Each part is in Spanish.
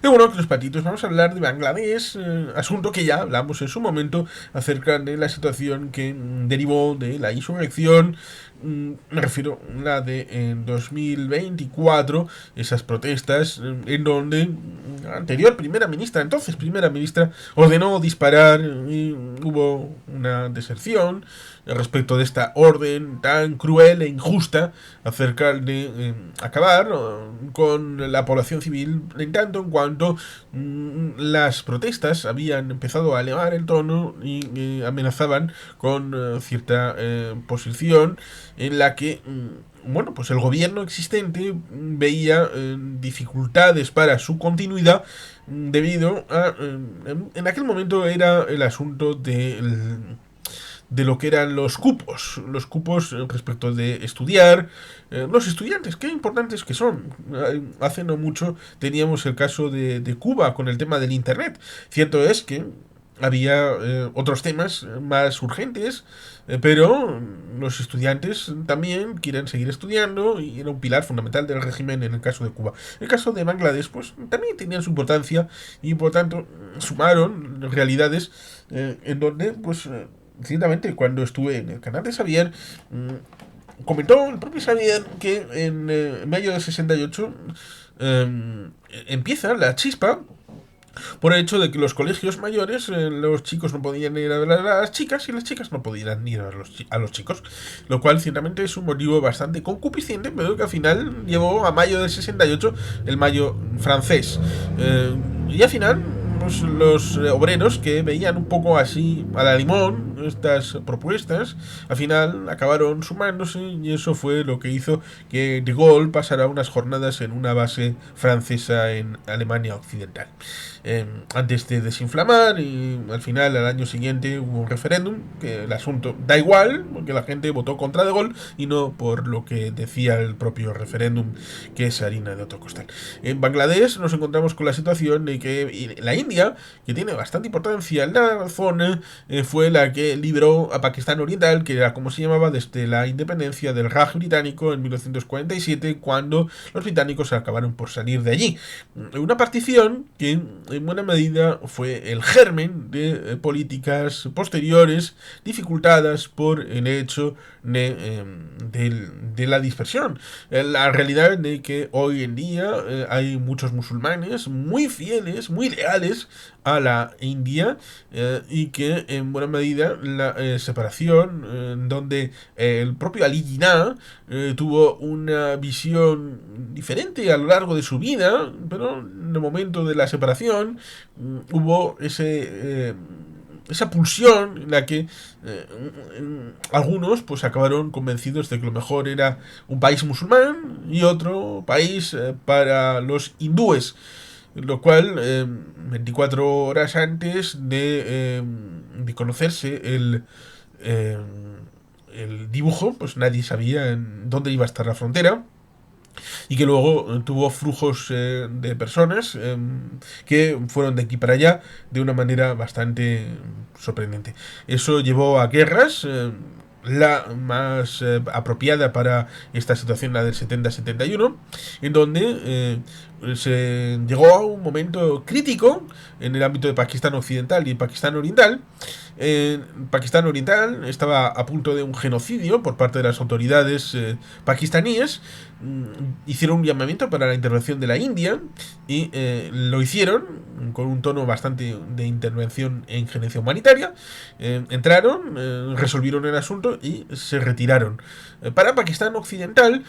Y bueno, los patitos, vamos a hablar de Bangladesh, asunto que ya hablamos en su momento acerca de la situación que derivó de la insurrección. Me refiero a la de en 2024, esas protestas en donde la anterior primera ministra, entonces primera ministra, ordenó disparar y hubo una deserción respecto de esta orden tan cruel e injusta acerca de acabar con la población civil en tanto en cuanto las protestas habían empezado a elevar el tono y amenazaban con cierta posición en la que bueno, pues el gobierno existente veía dificultades para su continuidad debido a en aquel momento era el asunto de lo que eran los cupos respecto de estudiar, los estudiantes, qué importantes que son. Hace no mucho teníamos el caso de Cuba con el tema del Internet. Cierto es que había otros temas más urgentes, pero los estudiantes también quieren seguir estudiando y era un pilar fundamental del régimen en el caso de Cuba. En el caso de Bangladesh, pues también tenían su importancia y por tanto sumaron realidades en donde, pues, ciertamente cuando estuve en el canal de Xavier, comentó el propio Xavier que en mayo del 68 empieza la chispa por el hecho de que los colegios mayores, los chicos no podían ir a ver a las chicas y las chicas no podían ir a ver a los chicos, lo cual ciertamente es un motivo bastante concupisciente, pero que al final llevó a mayo del 68, el mayo francés. Y al final pues, los obreros que veían un poco así a la limón estas propuestas, al final acabaron sumándose y eso fue lo que hizo que De Gaulle pasara unas jornadas en una base francesa en Alemania Occidental. Antes de desinflamar y al final al año siguiente hubo un referéndum que el asunto da igual porque la gente votó contra De Gaulle y no por lo que decía el propio referéndum, que es harina de otro costal. En Bangladesh nos encontramos con la situación de que la India, que tiene bastante importancia en la zona, fue la que liberó a Pakistán Oriental, que era como se llamaba desde la independencia del Raj británico en 1947, cuando los británicos acabaron por salir de allí. Una partición que en buena medida fue el germen de políticas posteriores dificultadas por el hecho de la dispersión. La realidad de que hoy en día hay muchos musulmanes muy fieles, muy leales a la India y que en buena medida la separación donde el propio Ali Jinnah tuvo una visión diferente a lo largo de su vida, pero en el momento de la separación hubo esa pulsión en la que algunos pues acabaron convencidos de que lo mejor era un país musulmán y otro país para los hindúes, lo cual 24 horas antes de conocerse eh, el dibujo, pues nadie sabía en dónde iba a estar la frontera y que luego tuvo flujos de personas que fueron de aquí para allá de una manera bastante sorprendente. Eso llevó a guerras. La más apropiada para esta situación, la del 70-71, en donde se llegó a un momento crítico en el ámbito de Pakistán Occidental y Pakistán Oriental. Pakistán Oriental estaba a punto de un genocidio por parte de las autoridades pakistaníes. Hicieron un llamamiento para la intervención de la India y lo hicieron con un tono bastante de intervención e injerencia humanitaria. Entraron, resolvieron el asunto y se retiraron. Para Pakistán Occidental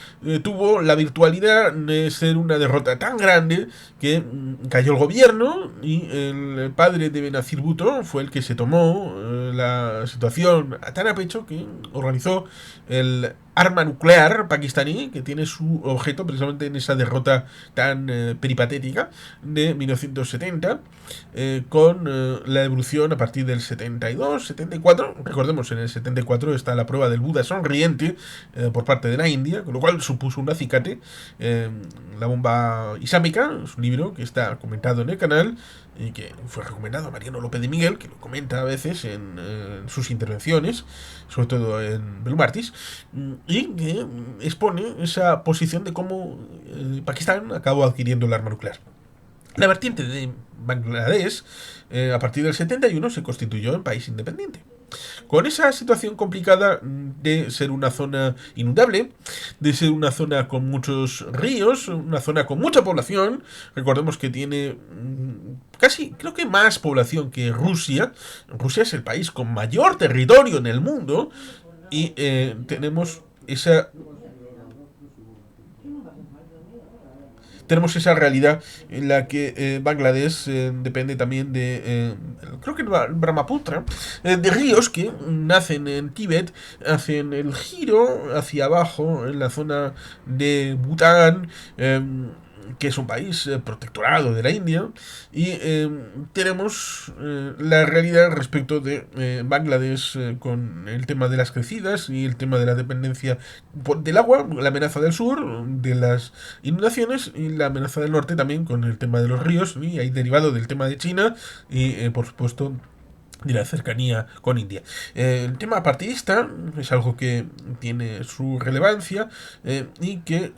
tuvo la virtualidad de ser una derrota tan grande que cayó el gobierno y el padre de Benazir Bhutto fue el que se tomó la situación tan a pecho que organizó el arma nuclear pakistaní, que tiene su objeto precisamente en esa derrota tan peripatética de 1970, con la evolución a partir del 72, 74. Recordemos, en el 74 está la prueba del Buda sonriente por parte de la India, con lo cual supuso un acicate. La bomba islámica es un libro que está comentado en el canal y que fue recomendado a Mariano López de Miguel, que lo comenta a veces en sus intervenciones, sobre todo en Belumartis, y que expone esa posición de cómo Pakistán acabó adquiriendo el arma nuclear. La vertiente de Bangladesh, a partir del 71, se constituyó en país independiente. Con esa situación complicada de ser una zona inundable, de ser una zona con muchos ríos, una zona con mucha población, recordemos que tiene casi, creo que más población que Rusia. Rusia es el país con mayor territorio en el mundo y tenemos esa realidad en la que Bangladesh depende también creo que Brahmaputra, de ríos que nacen en Tíbet, hacen el giro hacia abajo en la zona de Bután, que es un país protectorado de la India, y tenemos la realidad respecto de Bangladesh con el tema de las crecidas y el tema de la dependencia del agua, la amenaza del sur, de las inundaciones y la amenaza del norte también con el tema de los ríos y ahí derivado del tema de China y por supuesto de la cercanía con India. El tema partidista es algo que tiene su relevancia y que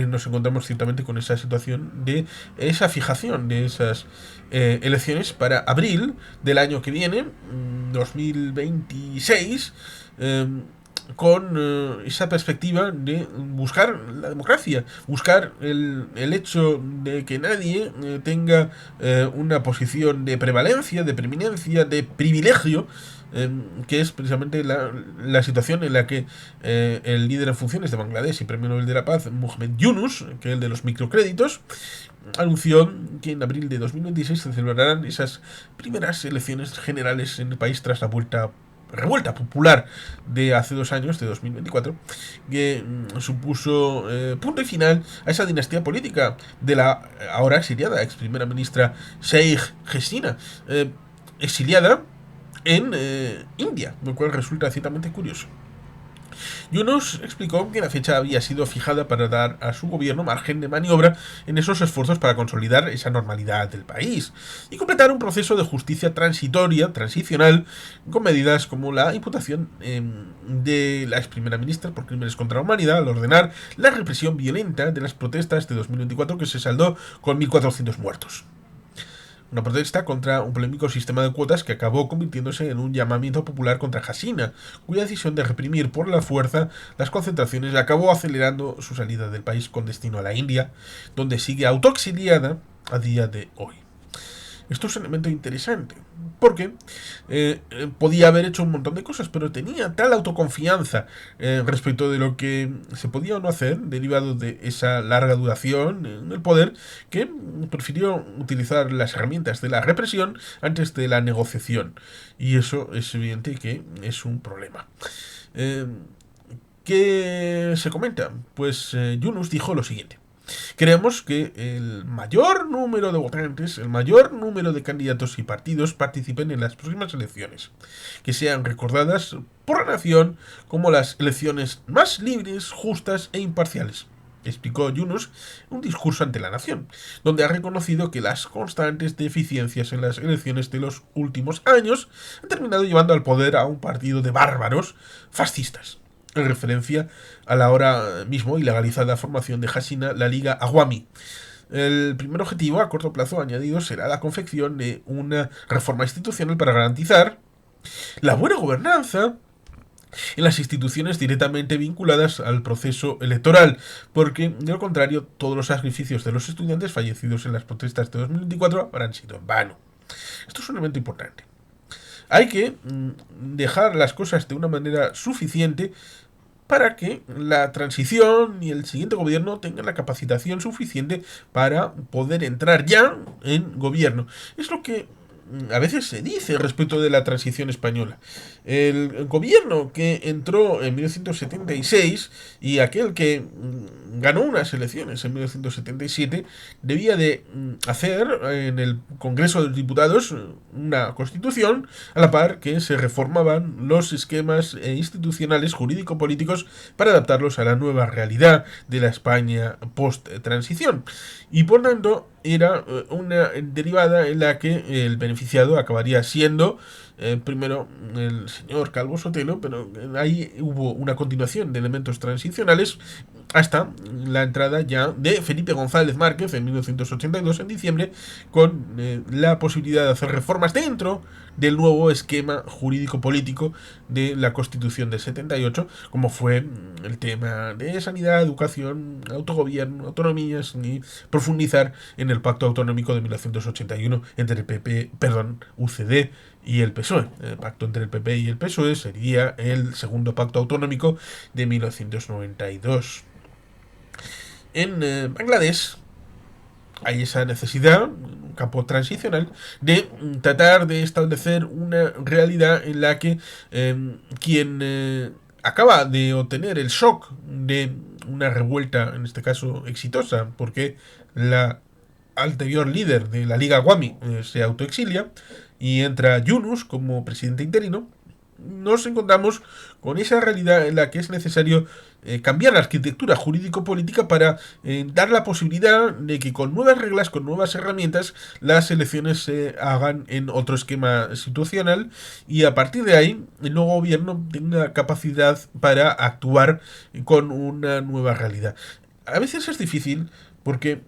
nos encontramos ciertamente con esa situación de esa fijación de esas elecciones para abril del año que viene, 2026, con esa perspectiva de buscar la democracia, buscar el hecho de que nadie tenga una posición de prevalencia, de preeminencia, de privilegio, que es precisamente la situación en la que el líder en funciones de Bangladesh y Premio Nobel de la Paz, Mohamed Yunus, que es el de los microcréditos, anunció que en abril de 2026 se celebrarán esas primeras elecciones generales en el país tras la revuelta popular de hace 2 años, de 2024, que supuso punto y final a esa dinastía política de la ahora exiliada ex primera ministra Sheikh Hasina, exiliada en India, lo cual resulta ciertamente curioso. Yunus explicó que la fecha había sido fijada para dar a su gobierno margen de maniobra en esos esfuerzos para consolidar esa normalidad del país y completar un proceso de justicia transicional, con medidas como la imputación de la ex primera ministra por crímenes contra la humanidad al ordenar la represión violenta de las protestas de 2024 que se saldó con 1.400 muertos. Una protesta contra un polémico sistema de cuotas que acabó convirtiéndose en un llamamiento popular contra Hasina, cuya decisión de reprimir por la fuerza las concentraciones acabó acelerando su salida del país con destino a la India, donde sigue autoexiliada a día de hoy. Esto es un elemento interesante, porque podía haber hecho un montón de cosas, pero tenía tal autoconfianza respecto de lo que se podía o no hacer, derivado de esa larga duración en el poder, que prefirió utilizar las herramientas de la represión antes de la negociación. Y eso es evidente que es un problema. ¿Qué se comenta? Pues Yunus dijo lo siguiente. Creemos que el mayor número de votantes, el mayor número de candidatos y partidos participen en las próximas elecciones, que sean recordadas por la nación como las elecciones más libres, justas e imparciales, explicó Yunus en un discurso ante la nación, donde ha reconocido que las constantes deficiencias en las elecciones de los últimos años han terminado llevando al poder a un partido de bárbaros fascistas, en referencia a la ahora mismo ilegalizada formación de Hasina, la Liga Awami. El primer objetivo a corto plazo añadido será la confección de una reforma institucional para garantizar la buena gobernanza en las instituciones directamente vinculadas al proceso electoral, porque de lo contrario todos los sacrificios de los estudiantes fallecidos en las protestas de 2024 habrán sido en vano. Esto es un elemento importante. Hay que dejar las cosas de una manera suficiente para que la transición y el siguiente gobierno tengan la capacitación suficiente para poder entrar ya en gobierno. Es lo que a veces se dice respecto de la transición española. El gobierno que entró en 1976 y aquel que ganó unas elecciones en 1977 debía de hacer en el Congreso de los Diputados una constitución a la par que se reformaban los esquemas institucionales jurídico-políticos para adaptarlos a la nueva realidad de la España post-transición. Y por tanto era una derivada en la que el beneficiado acabaría siendo primero el señor Calvo Sotelo, pero ahí hubo una continuación de elementos transicionales hasta la entrada ya de Felipe González Márquez en 1982, en diciembre, con la posibilidad de hacer reformas dentro del nuevo esquema jurídico-político de la Constitución del 78, como fue el tema de sanidad, educación, autogobierno, autonomías y profundizar en el pacto autonómico de 1981 entre el PP, perdón, UCD y el PSOE. El pacto entre el PP y el PSOE sería el segundo pacto autonómico de 1992. En Bangladesh hay esa necesidad, un campo transicional, de tratar de establecer una realidad en la que quien acaba de obtener el shock de una revuelta, en este caso exitosa, porque la anterior líder de la Liga Awami se autoexilia y entra Yunus como presidente interino, nos encontramos con esa realidad en la que es necesario cambiar la arquitectura jurídico-política para dar la posibilidad de que con nuevas reglas, con nuevas herramientas, las elecciones se hagan en otro esquema situacional y a partir de ahí el nuevo gobierno tenga capacidad para actuar con una nueva realidad. A veces es difícil porque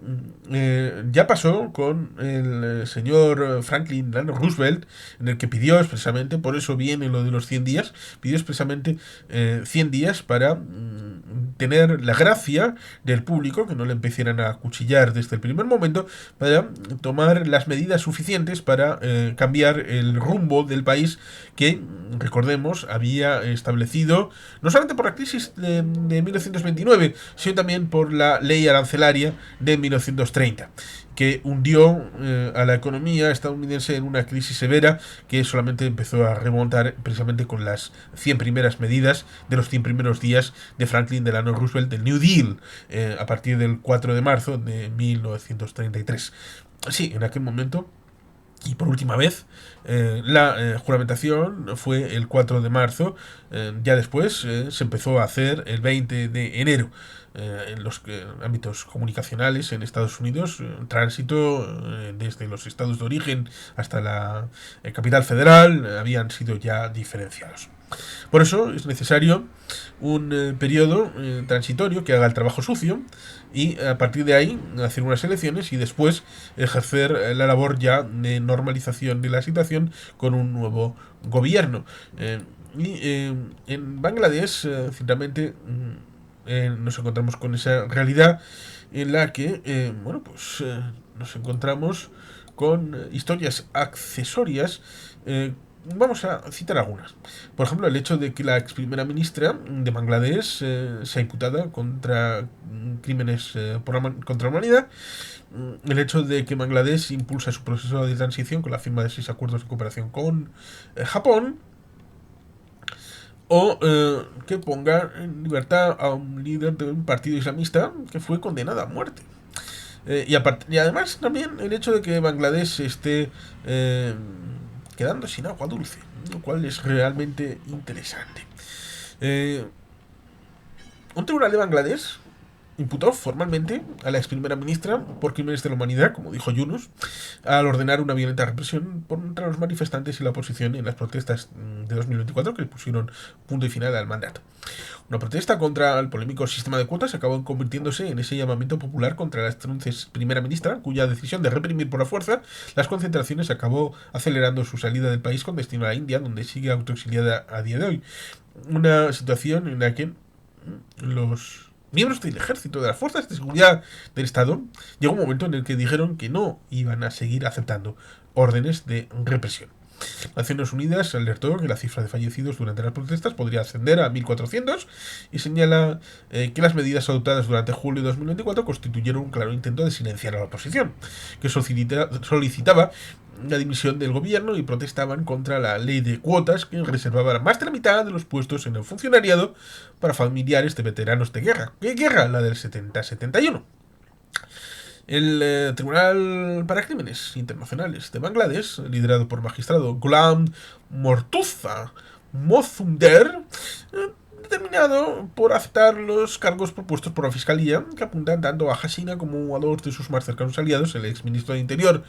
ya pasó con el señor Franklin Delano Roosevelt, en el que pidió expresamente, por eso viene lo de los 100 días, pidió expresamente 100 días para tener la gracia del público, que no le empezaran a cuchillar desde el primer momento, para tomar las medidas suficientes para cambiar el rumbo del país que, recordemos, había establecido, no solamente por la crisis de 1929, sino también por la ley arancelaria de 1930, que hundió a la economía estadounidense en una crisis severa que solamente empezó a remontar precisamente con las 100 primeras medidas de los 100 primeros días de Franklin Delano Roosevelt del New Deal, a partir del 4 de marzo de 1933. Sí, en aquel momento y por última vez, la juramentación fue el 4 de marzo, ya después se empezó a hacer el 20 de enero. En los ámbitos comunicacionales en Estados Unidos, tránsito desde los estados de origen hasta la capital federal habían sido ya diferenciados. Por eso es necesario un periodo transitorio que haga el trabajo sucio y a partir de ahí hacer unas elecciones y después ejercer la labor ya de normalización de la situación con un nuevo gobierno. En Bangladesh, ciertamente, nos encontramos con esa realidad en la que, nos encontramos con historias accesorias. Vamos a citar algunas. Por ejemplo, el hecho de que la ex primera ministra de Bangladesh sea imputada contra crímenes contra la humanidad. El hecho de que Bangladesh impulsa su proceso de transición con la firma de 6 acuerdos de cooperación con Japón. O que ponga en libertad a un líder de un partido islamista que fue condenado a muerte. Y además también el hecho de que Bangladesh esté quedando sin agua dulce, lo cual es realmente interesante. Un tribunal de Bangladesh imputó formalmente a la ex primera ministra por crímenes de la humanidad, como dijo Yunus, al ordenar una violenta represión contra los manifestantes y la oposición en las protestas de 2024 que pusieron punto y final al mandato. Una protesta contra el polémico sistema de cuotas acabó convirtiéndose en ese llamamiento popular contra la entonces primera ministra, cuya decisión de reprimir por la fuerza las concentraciones acabó acelerando su salida del país con destino a la India, donde sigue autoexiliada a día de hoy. Una situación en la que los miembros del ejército, de las fuerzas de seguridad del Estado, llegó un momento en el que dijeron que no iban a seguir aceptando órdenes de represión. Naciones Unidas alertó que la cifra de fallecidos durante las protestas podría ascender a 1.400 y señala que las medidas adoptadas durante julio de 2024 constituyeron un claro intento de silenciar a la oposición, que solicitaba la dimisión del gobierno y protestaban contra la ley de cuotas que reservaba más de la mitad de los puestos en el funcionariado para familiares de veteranos de guerra. ¿Qué guerra? La del 70-71. El Tribunal para Crímenes Internacionales de Bangladesh, liderado por el magistrado Ghulam Mortuza Mozunder, determinado por aceptar los cargos propuestos por la Fiscalía, que apuntan tanto a Hasina como a dos de sus más cercanos aliados, el exministro de Interior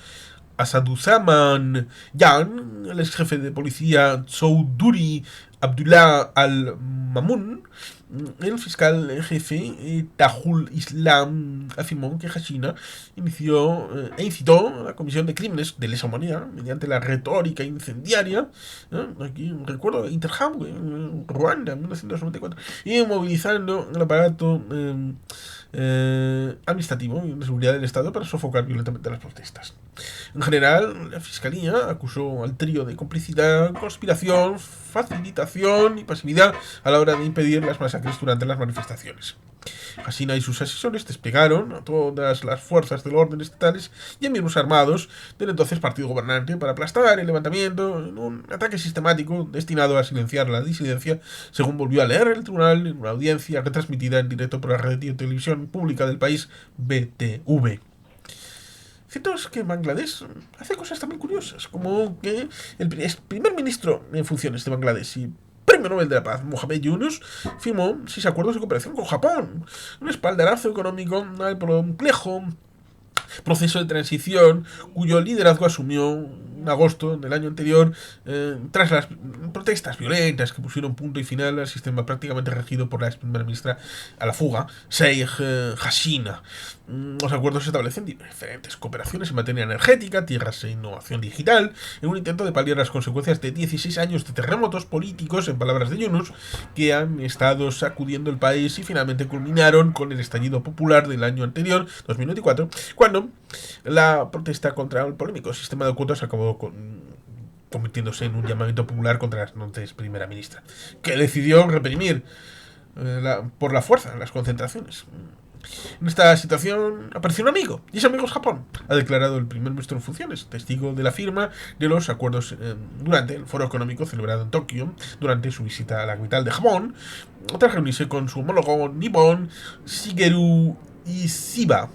Asaduzaman Jan, el ex jefe de policía Chowdhury Abdullah al-Mamun, el fiscal jefe Tahul Islam afirmó que Hashina incitó a la comisión de crímenes de lesa humanidad mediante la retórica incendiaria. Aquí recuerdo Interhamwe, Ruanda, 1994, y movilizando el aparato administrativo y de seguridad del Estado para sofocar violentamente las protestas. En general, la Fiscalía acusó al trío de complicidad, conspiración, facilitación y pasividad a la hora de impedir las masacres durante las manifestaciones. Hashina y sus asesores desplegaron a todas las fuerzas del orden estatales y a miembros armados del entonces partido gobernante para aplastar el levantamiento en un ataque sistemático destinado a silenciar la disidencia, según volvió a leer el tribunal en una audiencia retransmitida en directo por la red de televisión pública del país, BTV. Cierto es que Bangladesh hace cosas también curiosas, como que el primer ministro en funciones de Bangladesh y Premio Nobel de la Paz, Mohamed Yunus, firmó 6 acuerdos de cooperación con Japón, un espaldarazo económico al complejo proceso de transición cuyo liderazgo asumió en agosto del año anterior tras las protestas violentas que pusieron punto y final al sistema prácticamente regido por la ex primera ministra a la fuga, Sheikh Hasina. Los acuerdos establecen diferentes cooperaciones en materia energética, tierras e innovación digital, en un intento de paliar las consecuencias de 16 años de terremotos políticos, en palabras de Yunus, que han estado sacudiendo el país y finalmente culminaron con el estallido popular del año anterior, 2024, cuando la protesta contra el polémico sistema de cuotas acabó convirtiéndose en un llamamiento popular contra la entonces primera ministra, que decidió reprimir por la fuerza las concentraciones. En esta situación apareció un amigo, y ese amigo es Japón, ha declarado el primer ministro en funciones, testigo de la firma de los acuerdos durante el foro económico celebrado en Tokio, durante su visita a la capital de Japón, tras reunirse con su homólogo nipón Shigeru Ishiba.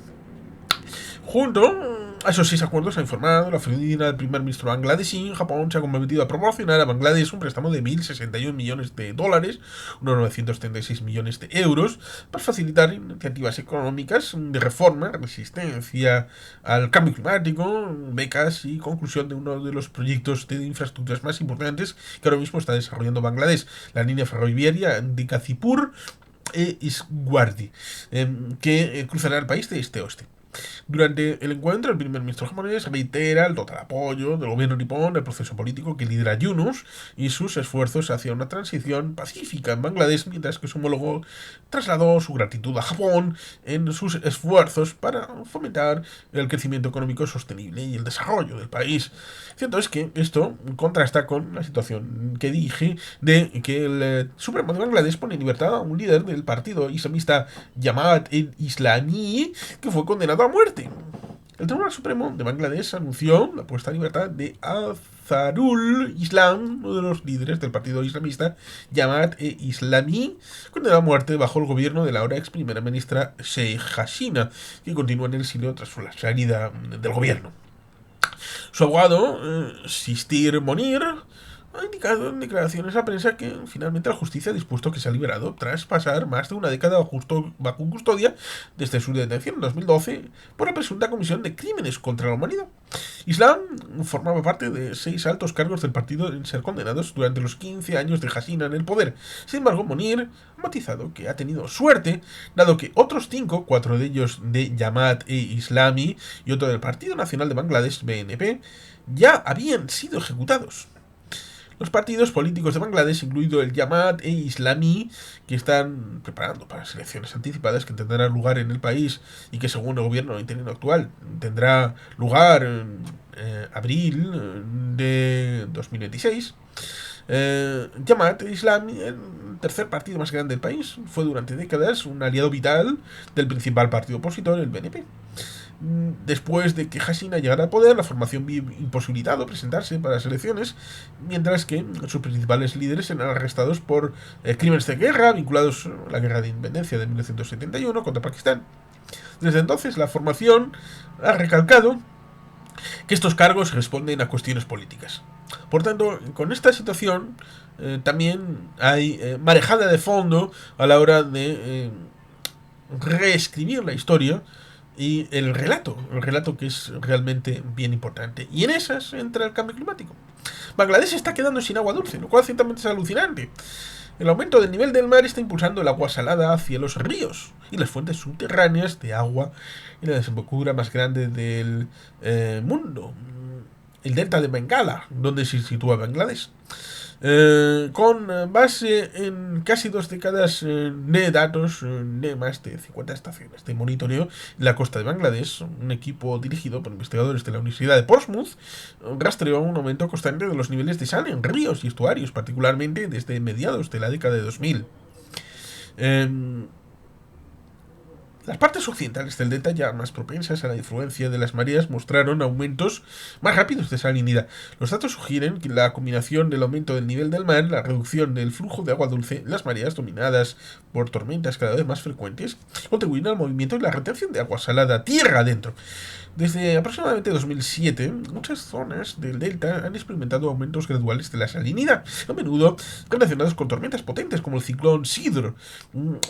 Junto a esos 6 acuerdos, ha informado la oficina del primer ministro bangladesí. Japón se ha comprometido a proporcionar a Bangladesh un préstamo de 1.061 millones de dólares, unos 936 millones de euros, para facilitar iniciativas económicas de reforma, resistencia al cambio climático, becas y conclusión de uno de los proyectos de infraestructuras más importantes que ahora mismo está desarrollando Bangladesh, la línea ferroviaria de Gazipur e Isguardi, que cruzará el país de este a oeste. Durante el encuentro, el primer ministro japonés reitera el total apoyo del gobierno nipón al proceso político que lidera Yunus y sus esfuerzos hacia una transición pacífica en Bangladesh, mientras que su homólogo trasladó su gratitud a Japón en sus esfuerzos para fomentar el crecimiento económico sostenible y el desarrollo del país. Cierto es que esto contrasta con la situación que dije de que el Supremo de Bangladesh pone en libertad a un líder del partido islamista Jamaat-e-Islami que fue condenado a muerte. El Tribunal Supremo de Bangladesh anunció la puesta en libertad de Azharul Islam, uno de los líderes del partido islamista Jamaat-e-Islami, condenado a muerte bajo el gobierno de la ahora ex primera ministra Sheikh Hasina, que continúa en el exilio tras la salida del gobierno. Su abogado, Sistir Monir, ha indicado en declaraciones a la prensa que finalmente la justicia ha dispuesto que se ha liberado tras pasar más de una década bajo custodia desde su detención en 2012 por la presunta comisión de crímenes contra la humanidad. Islam formaba parte de 6 altos cargos del partido en ser condenados durante los 15 años de Hasina en el poder. Sin embargo, Monir ha matizado que ha tenido suerte, dado que otros 5, 4 de ellos de Jamaat-e-Islami y otro del Partido Nacional de Bangladesh, BNP, ya habían sido ejecutados. Los partidos políticos de Bangladesh, incluido el Jamaat-e-Islami, que están preparando para las elecciones anticipadas que tendrán lugar en el país y que según el gobierno interino actual tendrá lugar en abril de 2026, Jamaat-e-Islami, el tercer partido más grande del país, fue durante décadas un aliado vital del principal partido opositor, el BNP. Después de que Hasina llegara al poder, la formación vio imposibilitado presentarse para las elecciones, mientras que sus principales líderes eran arrestados por crímenes de guerra vinculados a la guerra de independencia de 1971 contra Pakistán. Desde entonces, la formación ha recalcado que estos cargos responden a cuestiones políticas. Por tanto, con esta situación también hay marejada de fondo a la hora de reescribir la historia y el relato que es realmente bien importante. Y en esas entra el cambio climático. Bangladesh se está quedando sin agua dulce, lo cual ciertamente es alucinante. El aumento del nivel del mar está impulsando el agua salada hacia los ríos y las fuentes subterráneas de agua en la desembocadura más grande del mundo, el delta de Bengala, donde se sitúa Bangladesh. Con base en casi 2 décadas de datos de más de 50 estaciones de monitoreo en la costa de Bangladesh, un equipo dirigido por investigadores de la Universidad de Portsmouth rastreó un aumento constante de los niveles de sal en ríos y estuarios, particularmente desde mediados de la década de 2000. Las partes occidentales del delta, ya más propensas a la influencia de las mareas, mostraron aumentos más rápidos de salinidad. Los datos sugieren que la combinación del aumento del nivel del mar, la reducción del flujo de agua dulce, las mareas dominadas por tormentas cada vez más frecuentes, contribuyen al movimiento y la retención de agua salada tierra adentro. Desde aproximadamente 2007, muchas zonas del delta han experimentado aumentos graduales de la salinidad, a menudo relacionados con tormentas potentes como el ciclón Sidr.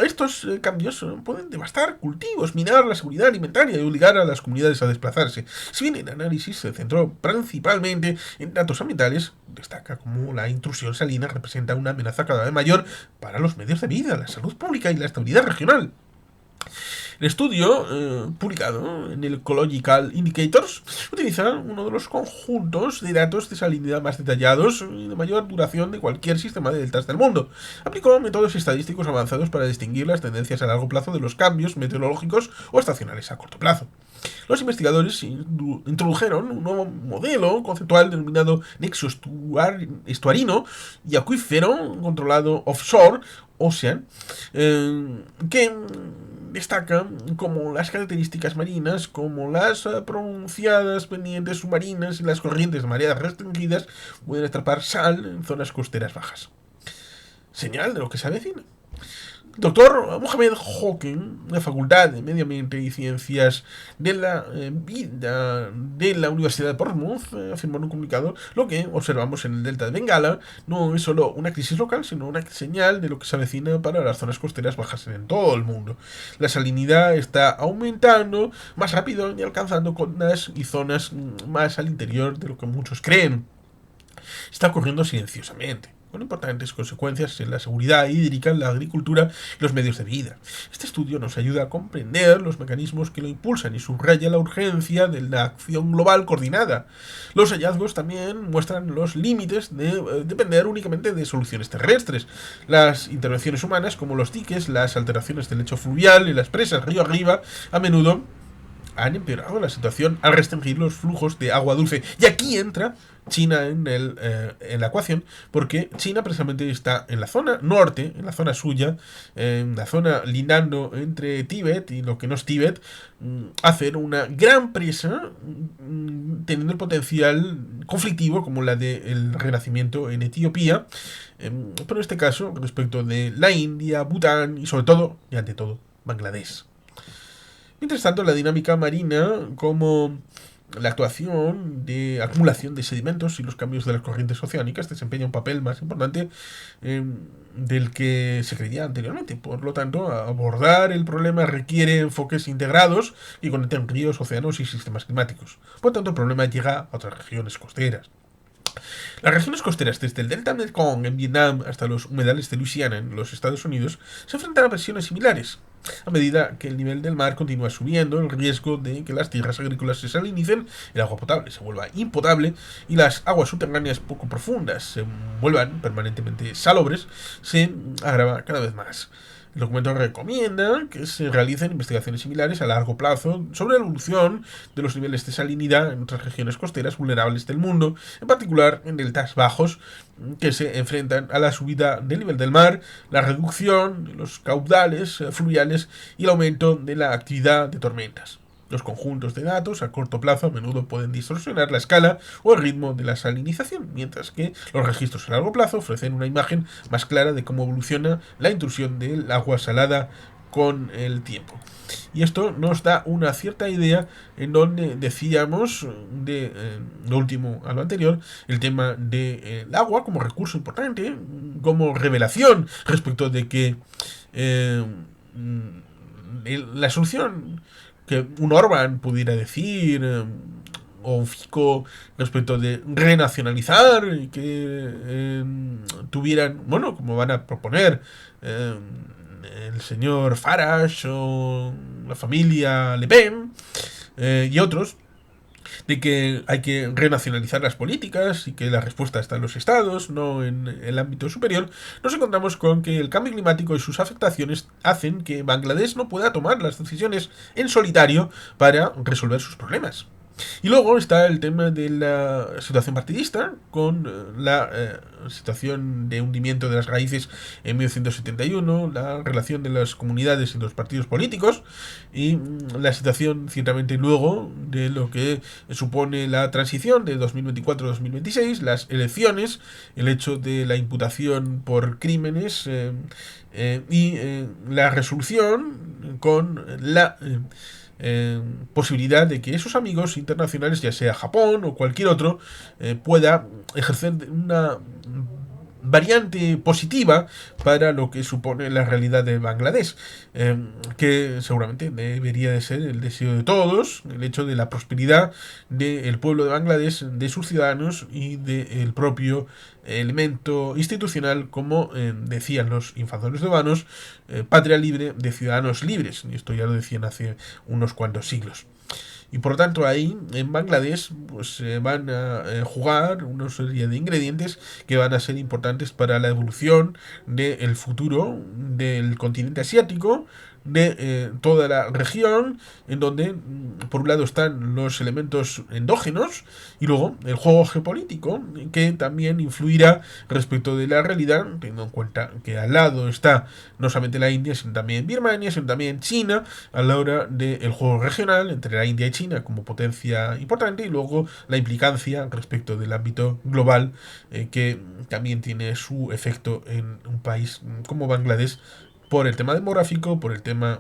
Estos cambios pueden devastar cultivos, minar la seguridad alimentaria y obligar a las comunidades a desplazarse. Si bien el análisis se centró principalmente en datos ambientales, destaca cómo la intrusión salina representa una amenaza cada vez mayor para los medios de vida, la salud pública y la estabilidad regional. El estudio, publicado en el Ecological Indicators, utiliza uno de los conjuntos de datos de salinidad más detallados y de mayor duración de cualquier sistema de deltas del mundo. Aplicó métodos estadísticos avanzados para distinguir las tendencias a largo plazo de los cambios meteorológicos o estacionales a corto plazo. Los investigadores introdujeron un nuevo modelo conceptual denominado nexo estuarino y acuífero controlado offshore, Ocean, que destaca como las características marinas, como las pronunciadas pendientes submarinas y las corrientes de mareas restringidas pueden atrapar sal en zonas costeras bajas. Señal de lo que se avecina. Doctor Mohamed Hawking, de la Facultad de Medio Ambiente y Ciencias de la Vida de la Universidad de Portsmouth, afirmó en un comunicado: lo que observamos en el delta de Bengala no es solo una crisis local, sino una señal de lo que se avecina para las zonas costeras bajas en todo el mundo. La salinidad está aumentando más rápido y alcanzando costas y zonas más al interior de lo que muchos creen. Está ocurriendo silenciosamente, con importantes consecuencias en la seguridad hídrica, en la agricultura y los medios de vida. Este estudio nos ayuda a comprender los mecanismos que lo impulsan y subraya la urgencia de la acción global coordinada. Los hallazgos también muestran los límites de depender únicamente de soluciones terrestres. Las intervenciones humanas, como los diques, las alteraciones del lecho fluvial y las presas río arriba, a menudo han empeorado la situación al restringir los flujos de agua dulce. Y aquí entra China en la ecuación, porque China precisamente está en la zona norte, en la zona suya, en la zona lindando entre Tíbet y lo que no es Tíbet, hacer una gran presa, teniendo el potencial conflictivo como la del renacimiento en Etiopía, pero en este caso respecto de la India, Bután y sobre todo, y ante todo, Bangladesh. Mientras tanto, la dinámica marina, como la actuación de acumulación de sedimentos y los cambios de las corrientes oceánicas, desempeña un papel más importante del que se creía anteriormente. Por lo tanto, abordar el problema requiere enfoques integrados y conecten ríos, océanos y sistemas climáticos. Por lo tanto, el problema llega a otras regiones costeras. Las regiones costeras, desde el delta del Mekong en Vietnam hasta los humedales de Luisiana en los Estados Unidos, se enfrentan a presiones similares. A medida que el nivel del mar continúa subiendo, el riesgo de que las tierras agrícolas se salinicen, el agua potable se vuelva impotable y las aguas subterráneas poco profundas se vuelvan permanentemente salobres, se agrava cada vez más. El documento recomienda que se realicen investigaciones similares a largo plazo sobre la evolución de los niveles de salinidad en otras regiones costeras vulnerables del mundo, en particular en deltas bajos que se enfrentan a la subida del nivel del mar, la reducción de los caudales fluviales y el aumento de la actividad de tormentas. Los conjuntos de datos a corto plazo a menudo pueden distorsionar la escala o el ritmo de la salinización, mientras que los registros a largo plazo ofrecen una imagen más clara de cómo evoluciona la intrusión del agua salada con el tiempo. Y esto nos da una cierta idea en donde decíamos, lo último a lo anterior, el tema del agua como recurso importante, como revelación respecto de que la solución que un Orbán pudiera decir, o un Fico respecto de renacionalizar, y que tuvieran, bueno, como van a proponer eh, el señor Farage o la familia Le Pen y otros, de que hay que renacionalizar las políticas y que la respuesta está en los estados, no en el ámbito superior, nos encontramos con que el cambio climático y sus afectaciones hacen que Bangladesh no pueda tomar las decisiones en solitario para resolver sus problemas. Y luego está el tema de la situación partidista, con la situación de hundimiento de las raíces en 1971, la relación de las comunidades y los partidos políticos, y la situación ciertamente luego de lo que supone la transición de 2024-2026, las elecciones, el hecho de la imputación por crímenes y la resolución con la posibilidad de que esos amigos internacionales, ya sea Japón o cualquier otro, pueda ejercer una variante positiva para lo que supone la realidad de Bangladesh, que seguramente debería de ser el deseo de todos, el hecho de la prosperidad del pueblo de Bangladesh, de sus ciudadanos y del propio elemento institucional, como decían los infanzones de patria libre de ciudadanos libres, y esto ya lo decían hace unos cuantos siglos. Y por lo tanto ahí en Bangladesh pues van a jugar una serie de ingredientes que van a ser importantes para la evolución del futuro del continente asiático, de toda la región, en donde por un lado están los elementos endógenos y luego el juego geopolítico, que también influirá respecto de la realidad, teniendo en cuenta que al lado está no solamente la India, sino también Birmania, sino también China, a la hora del juego regional entre la India y China como potencia importante, y luego la implicancia respecto del ámbito global, que también tiene su efecto en un país como Bangladesh, por el tema demográfico, por el tema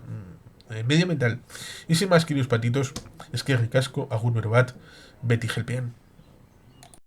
medioambiental. Y sin más, queridos patitos, es que ricasco, agur berobat, Betty Gelpian.